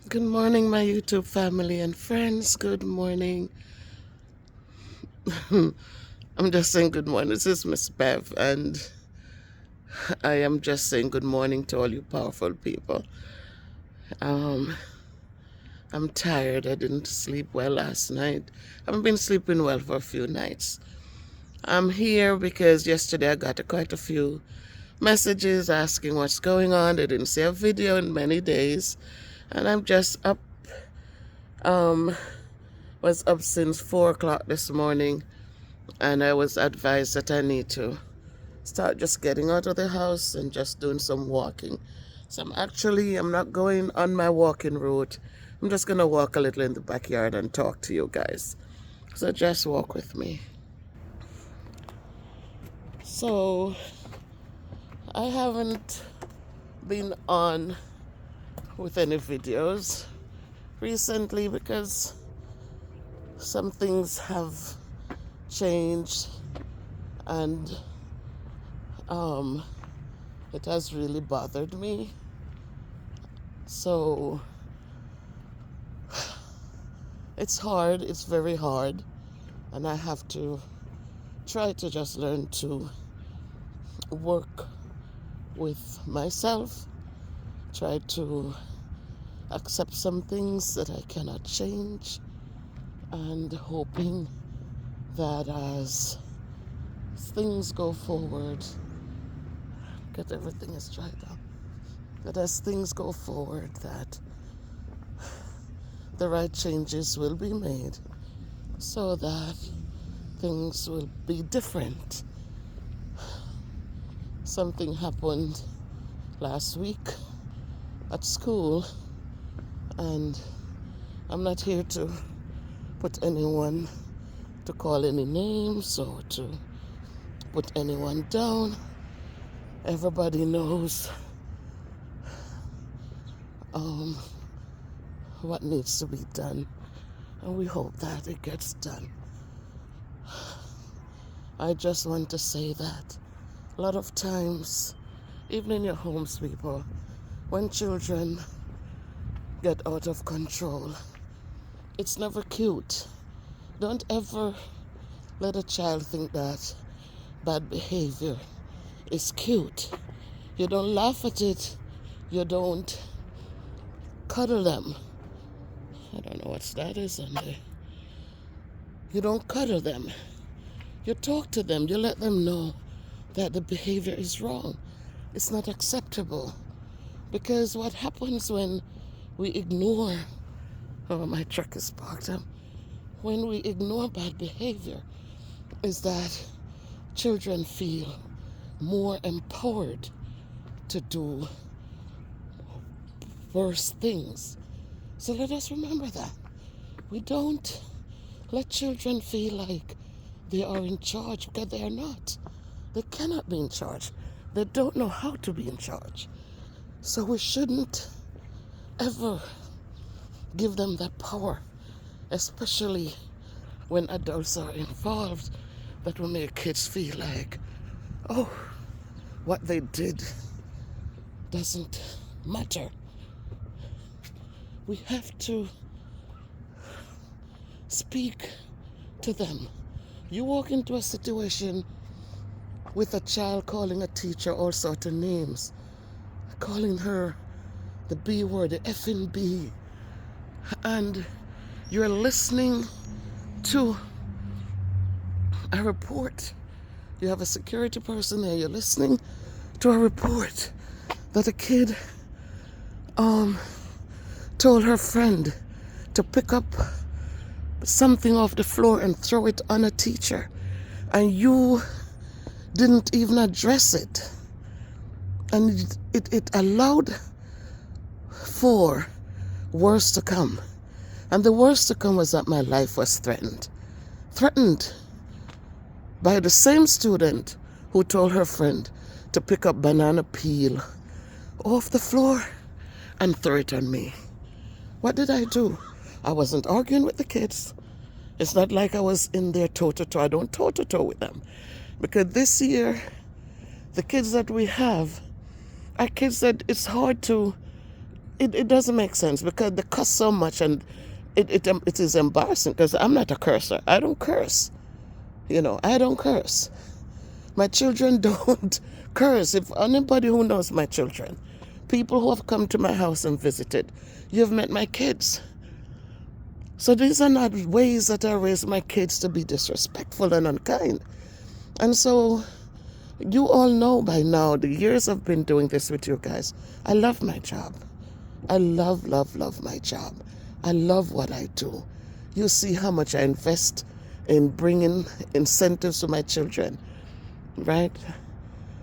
Good morning, my YouTube family and friends. Good morning. I'm just saying good morning. This is Miss Bev, and I am just saying good morning to all you powerful people. Um, I'm tired. I didn't sleep well last night. I haven't been sleeping well for a few nights. I'm here because yesterday I got quite a few messages asking what's going on. They didn't see a video in many days, and I'm just up. Um, was up since 4 o'clock this morning, and I was advised that I need to start just getting out of the house and just doing some walking. So I'm not going on my walking route. I'm just gonna walk a little in the backyard and talk to you guys. So just walk with me. So I haven't been on with any videos recently because some things have changed, and um, it has really bothered me. So it's hard, it's very hard, and I have to try to just learn to work with myself, try to accept some things that I cannot change, and hoping that as things go forward, get everything is dried up, that as things go forward, that the right changes will be made so that things will be different. Something happened last week at school, and I'm not here to put anyone, to call any names or to put anyone down. Everybody knows um, what needs to be done, and we hope that it gets done. I just want to say that a lot of times, even in your homes, people, when children get out of control, it's never cute. Don't ever let a child think that bad behavior is cute. You don't laugh at it. You don't cuddle them. I don't know what that is on there. You don't cuddle them. You talk to them. You let them know that the behavior is wrong. It's not acceptable. Because what happens when we ignore, oh, my truck is parked up. When we ignore bad behavior, is that children feel more empowered to do worse things. So let us remember that. We don't let children feel like they are in charge, because they are not. They cannot be in charge. They don't know how to be in charge. So we shouldn't ever give them that power, especially when adults are involved, that will make kids feel like, oh, what they did doesn't matter. We have to speak to them. You walk into a situation with a child calling a teacher all sorts of names, calling her the B word, the effing B, and you're listening to a report. You have a security person there, you're listening to a report that a kid told her friend to pick up something off the floor and throw it on a teacher, and you didn't even address it. And it allowed for worse to come. And the worst to come was that my life was threatened. Threatened by the same student who told her friend to pick up banana peel off the floor and throw it on me. What did I do? I wasn't arguing with the kids. It's not like I was in there toe-to-toe. I don't toe-to-toe with them. Because this year, the kids that we have are kids that it's hard to It doesn't make sense because they cuss so much, and it is embarrassing because I'm not a cursor. I don't curse. I don't curse. My children don't curse. If anybody who knows my children, people who have come to my house and visited, you've met my kids. So these are not ways that I raise my kids to be disrespectful and unkind. And so you all know by now, the years I've been doing this with you guys, I love my job. I love, love, love my job. I love what I do. You see how much I invest in bringing incentives to my children, right?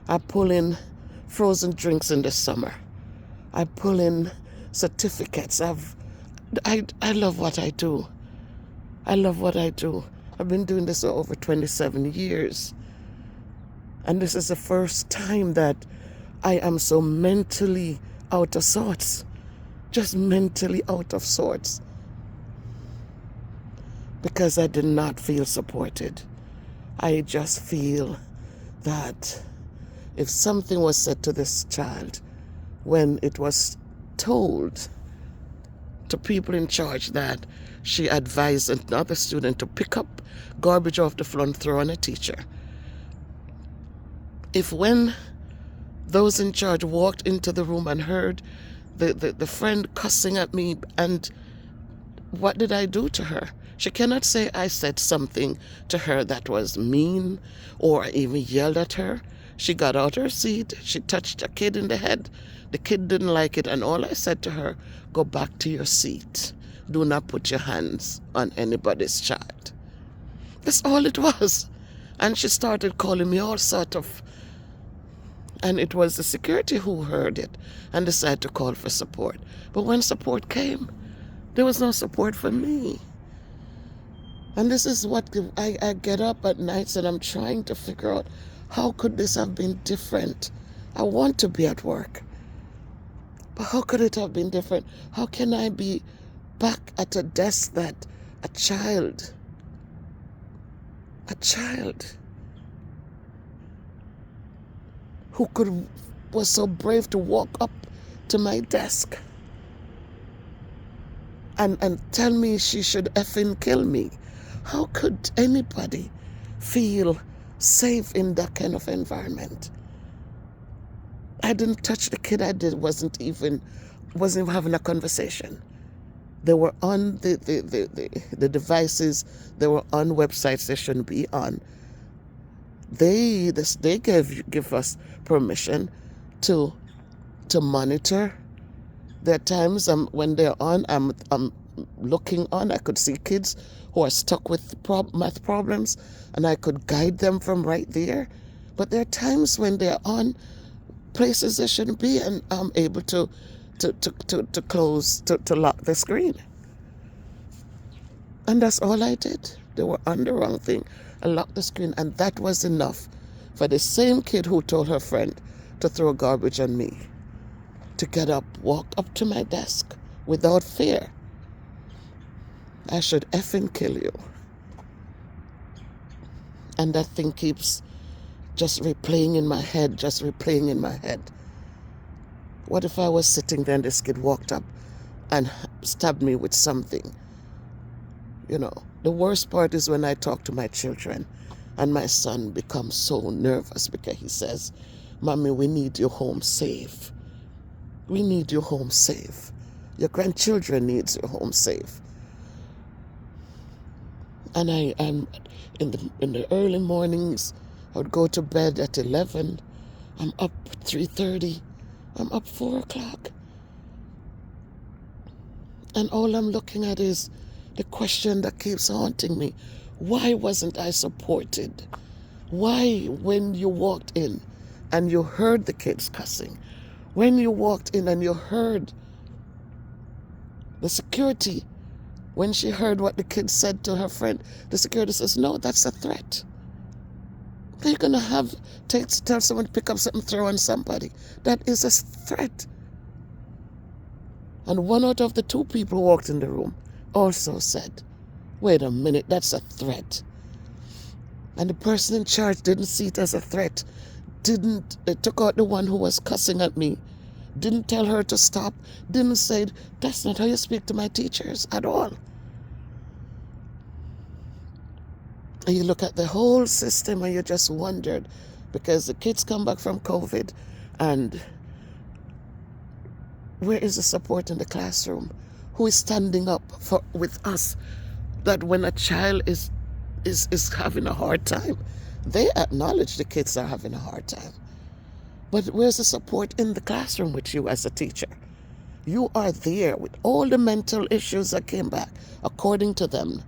I pull in frozen drinks in the summer. I pull in certificates. I love what I do. I love what I do. I've been doing this for over 27 years. And this is the first time that I am so mentally out of sorts. Just mentally out of sorts. Because I did not feel supported. I just feel that if something was said to this child when it was told to people in charge that she advised another student to pick up garbage off the floor and throw on a teacher, if when those in charge walked into the room and heard the friend cussing at me, and what did I do to her? She cannot say I said something to her that was mean or even yelled at her. She got out her seat. She touched a kid in the head. The kid didn't like it, and all I said to her, go back to your seat. Do not put your hands on anybody's child. That's all it was. And she started calling me all sort of... And it was the security who heard it and decided to call for support. But when support came, there was no support for me. And this is what I get up at nights and I'm trying to figure out, how could this have been different? I want to be at work. But how could it have been different? How can I be back at a desk that a child who was so brave to walk up to my desk and tell me she should effing kill me? How could anybody feel safe in that kind of environment? I didn't touch the kid. Wasn't even having a conversation. They were on the devices. They were on websites they shouldn't be on. They give us permission to monitor. There are times when they're on, I'm looking on. I could see kids who are stuck with math problems, and I could guide them from right there. But there are times when they're on places they shouldn't be, and I'm able to lock the screen. And that's all I did. They were on the wrong thing. I locked the screen, and that was enough for the same kid who told her friend to throw garbage on me to get up, walk up to my desk without fear. I should effing kill you. And that thing keeps just replaying in my head. What if I was sitting there and this kid walked up and stabbed me with something? The worst part is when I talk to my children and my son becomes so nervous because he says, Mommy, we need you home safe. We need you home safe. Your grandchildren needs you home safe. And I'm in the early mornings, I would go to bed at 11. I'm up 3:30. I'm up 4 o'clock. And all I'm looking at is the question that keeps haunting me. Why wasn't I supported? Why, when you walked in and you heard the kids cussing, when you walked in and you heard the security, when she heard what the kid said to her friend, the security says, no, that's a threat. They're going to tell someone to pick up something, throw on somebody. That is a threat. And one out of the 2 people who walked in the room also said, wait a minute, that's a threat. And the person in charge didn't see it as a threat. It took out the one who was cussing at me, didn't tell her to stop, didn't say, that's not how you speak to my teachers at all. And you look at the whole system and you just wondered, because the kids come back from COVID, and where is the support in the classroom? Who is standing up with us, that when a child is having a hard time, they acknowledge the kids are having a hard time. But where's the support in the classroom with you as a teacher? You are there with all the mental issues that came back, according to them,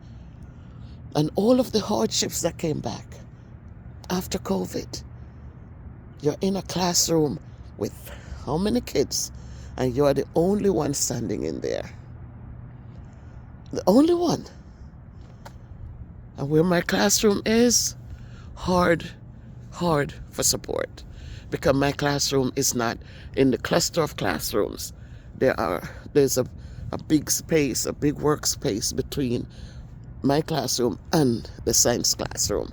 and all of the hardships that came back after COVID. You're in a classroom with how many kids? And you're the only one standing in there. The only one. And where my classroom is, hard for support. Because my classroom is not in the cluster of classrooms. There's a big space, a big workspace between my classroom and the science classroom.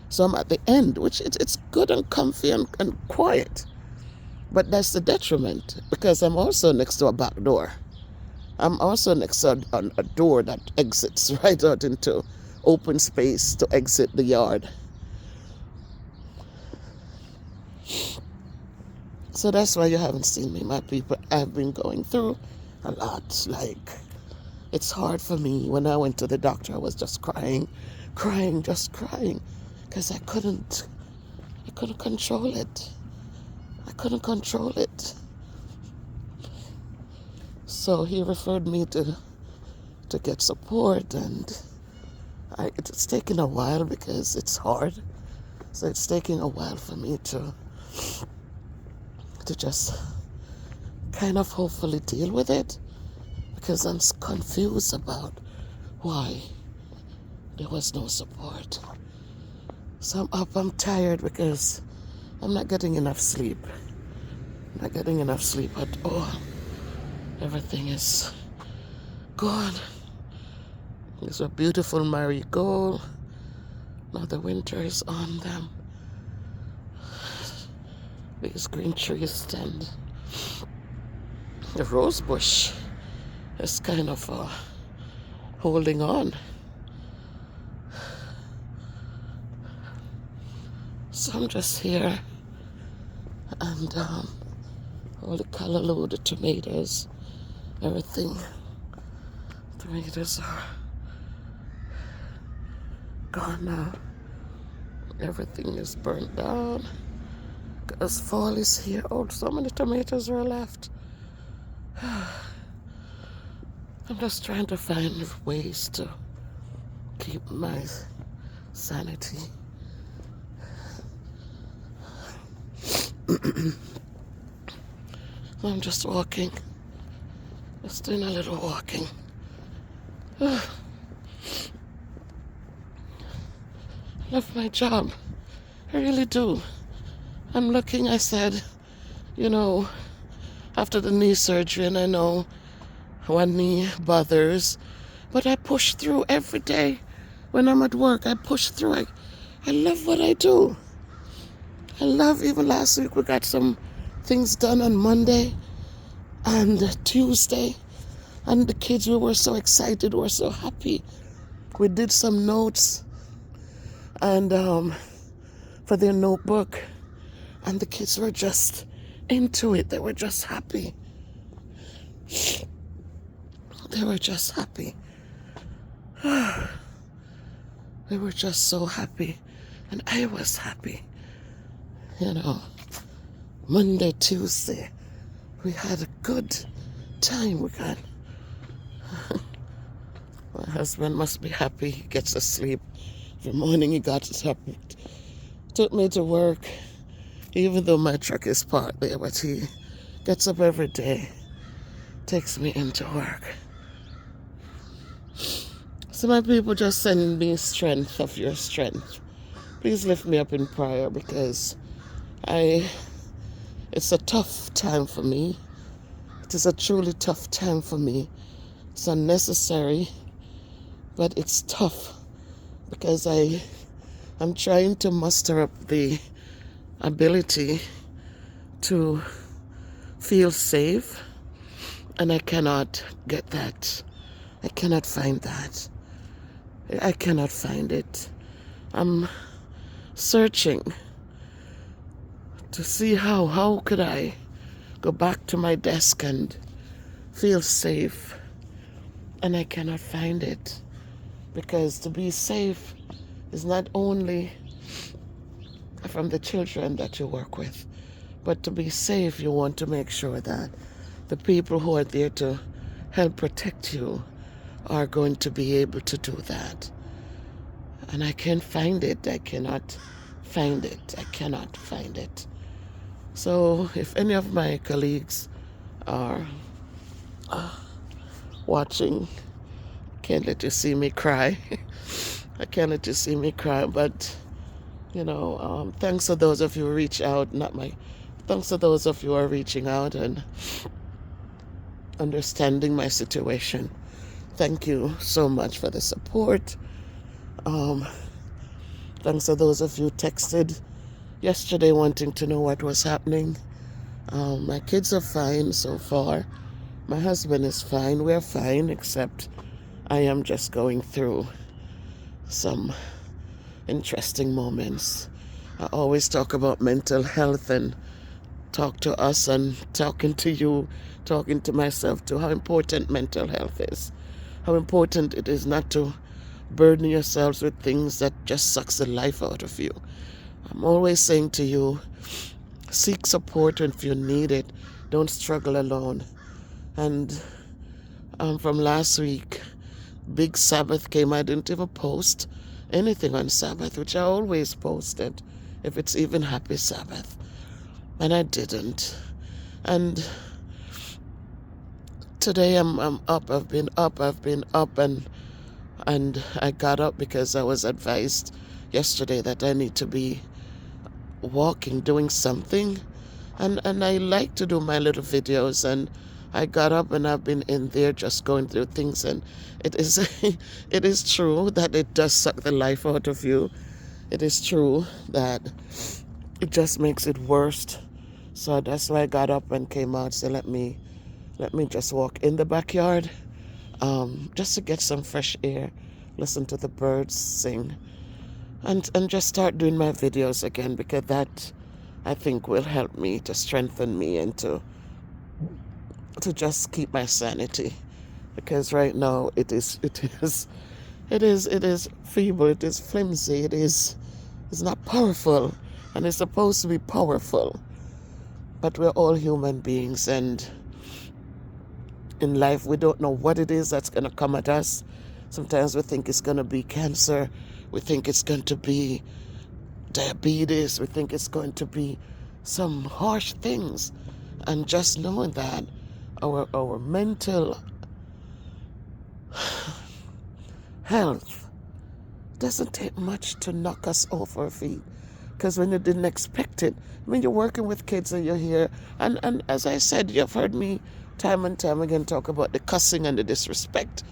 So I'm at the end, which it's good and comfy and quiet. But that's the detriment, because I'm also next to a back door. I'm also next to a door that exits right out into open space to exit the yard. So that's why you haven't seen me. My people have been going through a lot. Like, it's hard for me. When I went to the doctor, I was just crying, just crying, because I couldn't control it. I couldn't control it. So he referred me to get support, and it's taken a while because it's hard. So it's taking a while for me to just kind of hopefully deal with it, because I'm confused about why there was no support. So I'm up, I'm tired because I'm not getting enough sleep. I'm not getting enough sleep at all. Everything is gone. These are beautiful marigold. Now the winter is on them. These green trees stand. The rose bush is kind of holding on. So I'm just here, and all the callaloo, the tomatoes, everything. Tomatoes are gone now. Everything is burnt down because fall is here. Oh, so many tomatoes are left. I'm just trying to find ways to keep my sanity. I'm just walking. Just doing a little walking. I love my job. I really do. I'm looking, I said, after the knee surgery, and I know one knee bothers, but I push through every day. When I'm at work, I push through. I love what I do. I love, even last week we got some things done on Monday and Tuesday, and the kids, we were so excited, we were so happy. We did some notes and for their notebook, and the kids were just into it. They were just happy. They were just happy. They were just so happy, and I was happy. Monday, Tuesday, we had a good time. My husband must be happy. He gets to sleep. Every morning he got up, took me to work, even though my truck is parked there, but he gets up every day, takes me into work. So my people, just send me strength of your strength. Please lift me up in prayer, because it's a tough time for me. It is a truly tough time for me. It's unnecessary, but it's tough because I'm trying to muster up the ability to feel safe, and I cannot get that. I cannot find that. I cannot find it. I'm searching to see how could I go back to my desk and feel safe, and I cannot find it, because to be safe is not only from the children that you work with, but to be safe you want to make sure that the people who are there to help protect you are going to be able to do that. And I can't find it. I cannot find it. I cannot find it. So if any of my colleagues are watching, I can't let you see me cry. I can't let you see me cry, but thanks to those of you who reach out, thanks to those of you who are reaching out and understanding my situation. Thank you so much for the support. Thanks to those of you who texted yesterday wanting to know what was happening. My kids are fine so far. My husband is fine. We're fine, except I am just going through some interesting moments. I always talk about mental health and talk to us and talking to you, talking to myself too, how important mental health is. How important it is not to burden yourselves with things that just sucks the life out of you. I'm always saying to you, seek support if you need it. Don't struggle alone. And from last week, Big Sabbath came. I didn't even post anything on Sabbath, which I always posted, if it's even Happy Sabbath. And I didn't. And today I'm up. I've been up, and I got up because I was advised yesterday that I need to be walking, doing something. And I like to do my little videos, and I got up and I've been in there just going through things, and it is it is true that it does suck the life out of you. It is true that it just makes it worse. So that's why I got up and came out. So let me just walk in the backyard, just to get some fresh air, listen to the birds sing, and just start doing my videos again, because that, I think, will help me to strengthen me and to just keep my sanity, because right now it is feeble, it is flimsy, it's not powerful, and it's supposed to be powerful. But we're all human beings, and in life we don't know what it is that's going to come at us. Sometimes we think it's going to be cancer, we think it's going to be diabetes, we think it's going to be some harsh things. And just knowing that our mental health doesn't take much to knock us off our feet, because when you didn't expect it, I mean, you're working with kids and you're here, and as I said, you've heard me time and time again talk about the cussing and the disrespect,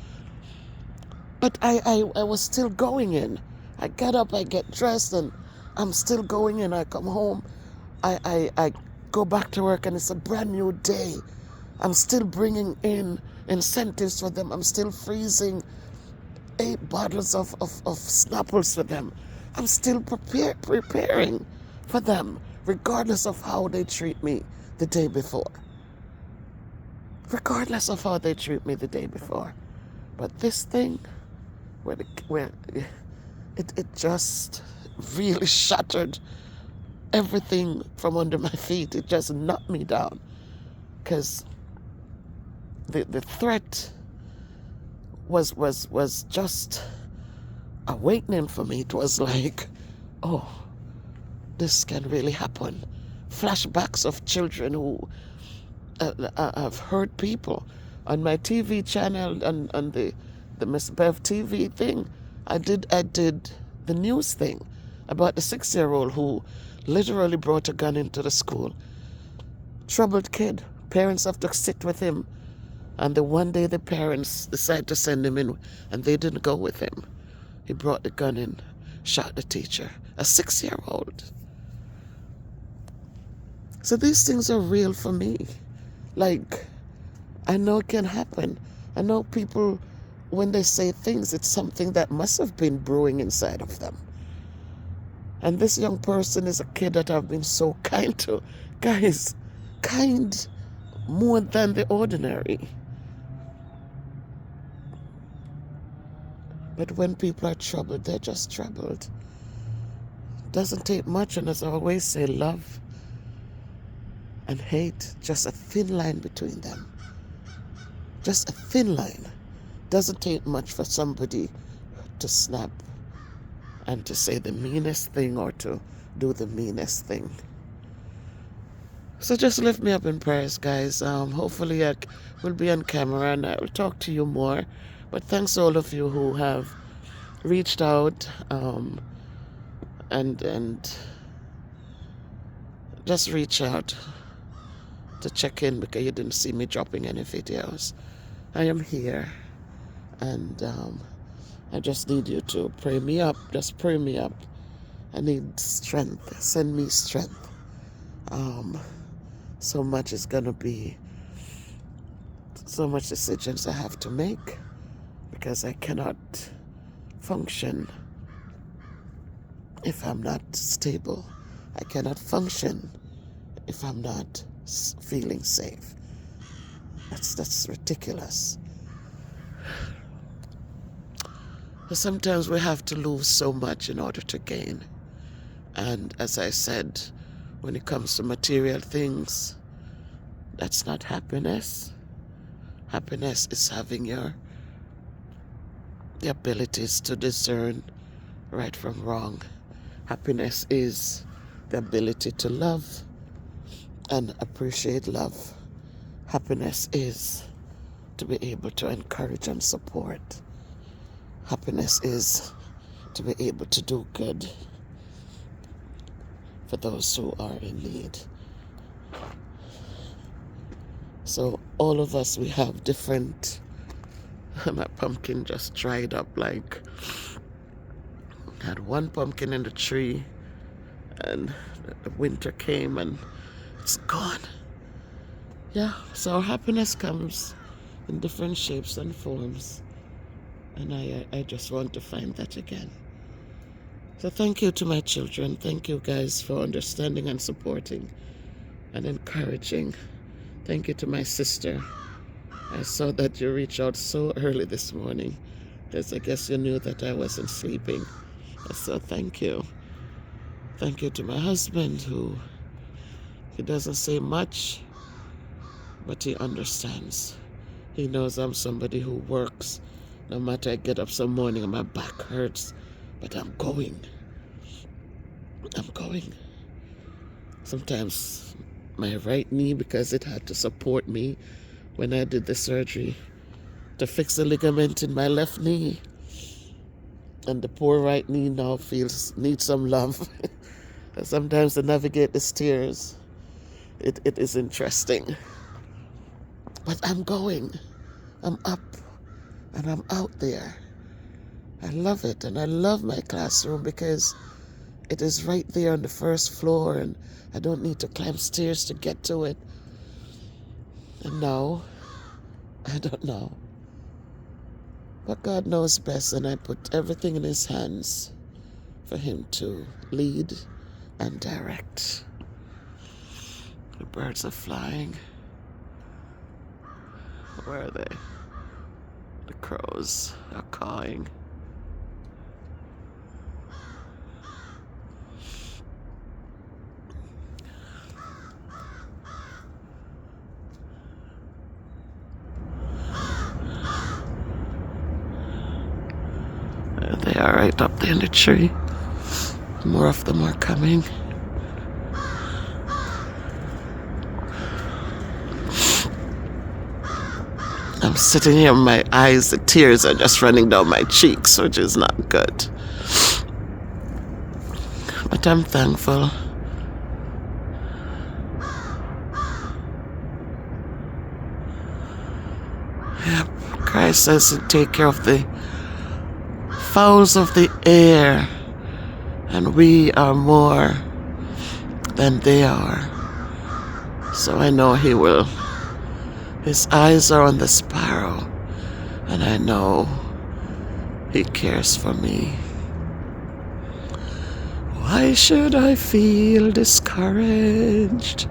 but I was still going in. I get up, I get dressed, and I'm still going in. I come home, I go back to work, and it's a brand new day. I'm still bringing in incentives for them. I'm still freezing 8 bottles of Snapples for them. I'm still preparing for them, regardless of how they treat me the day before. Regardless of how they treat me the day before. But this thing, where it just really shattered everything from under my feet. It just knocked me down, because the threat was just awakening for me. It was like, oh, this can really happen. Flashbacks of children who have hurt people. On my TV channel, on the Miss Bev TV thing, I did the news thing about the 6-year-old who literally brought a gun into the school. Troubled kid. Parents have to sit with him. And the one day the parents decided to send him in, and they didn't go with him. He brought the gun in, shot the teacher, a 6-year-old. So these things are real for me. Like, I know it can happen. I know people, when they say things, it's something that must have been brewing inside of them. And this young person is a kid that I've been so kind to. Guys, kind more than the ordinary. But when people are troubled, they're just troubled. Doesn't take much, and as I always say, love and hate, just a thin line between them. Just a thin line. Doesn't take much for somebody to snap and to say the meanest thing or to do the meanest thing. So just lift me up in prayers, guys. Hopefully I will be on camera and I will talk to you more. But thanks to all of you who have reached out and just reach out to check in because you didn't see me dropping any videos. I am here, and I just need you to pray me up. Just pray me up. I need strength. Send me strength. So much is gonna be, so much decisions I have to make because I cannot function if I'm not stable. I cannot function if I'm not feeling safe. That's ridiculous. But sometimes we have to lose so much in order to gain. And as I said, when it comes to material things, that's not happiness. Happiness is having the abilities to discern right from wrong. Happiness is the ability to love and appreciate love. Happiness is to be able to encourage and support. Happiness is to be able to do good for those who are in need. So all of us, we have different. My pumpkin just dried up. Like, had one pumpkin in the tree and the winter came and it's gone. Yeah, so happiness comes in different shapes and forms, and I just want to find that again. So thank you to my children. Thank you guys for understanding and supporting and encouraging. Thank you to my sister. I saw that you reached out so early this morning because I guess you knew that I wasn't sleeping. So thank you. Thank you to my husband, he doesn't say much, but he understands. He knows I'm somebody who works. No matter I get up some morning and my back hurts, but I'm going. I'm going. Sometimes my right knee, because it had to support me when I did the surgery to fix the ligament in my left knee. And the poor right knee now needs some love. And sometimes to navigate the stairs, it is interesting. But I'm going. I'm up and I'm out there. I love it, and I love my classroom because it is right there on the first floor and I don't need to climb stairs to get to it. And now, I don't know. But God knows best, and I put everything in His hands for Him to lead and direct. The birds are flying. Where are they? The crows are cawing. There they are, right up there in the tree. More of them are coming. I'm sitting here, my eyes, the tears are just running down my cheeks, which is not good. But I'm thankful. Yep, Christ says to take care of the fowls of the air, and we are more than they are. So I know He will His eyes are on the sparrow, and I know he cares for me. Why should I feel discouraged?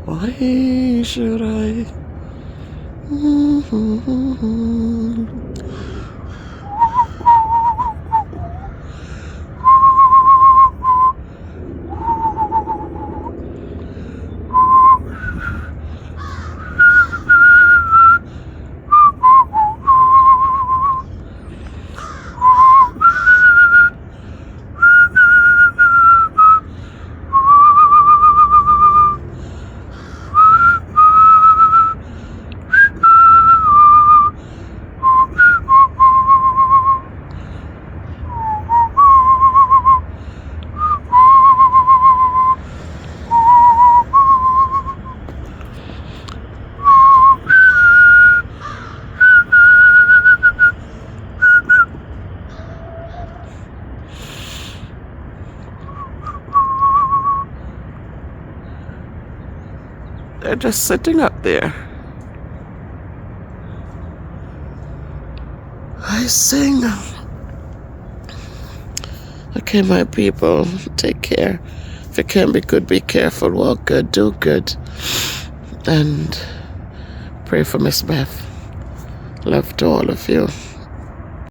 Why should I? They're just sitting up there. I sing. Okay, my people, take care. If you can be good, be careful. Walk good, do good. And pray for Miss Beth. Love to all of you.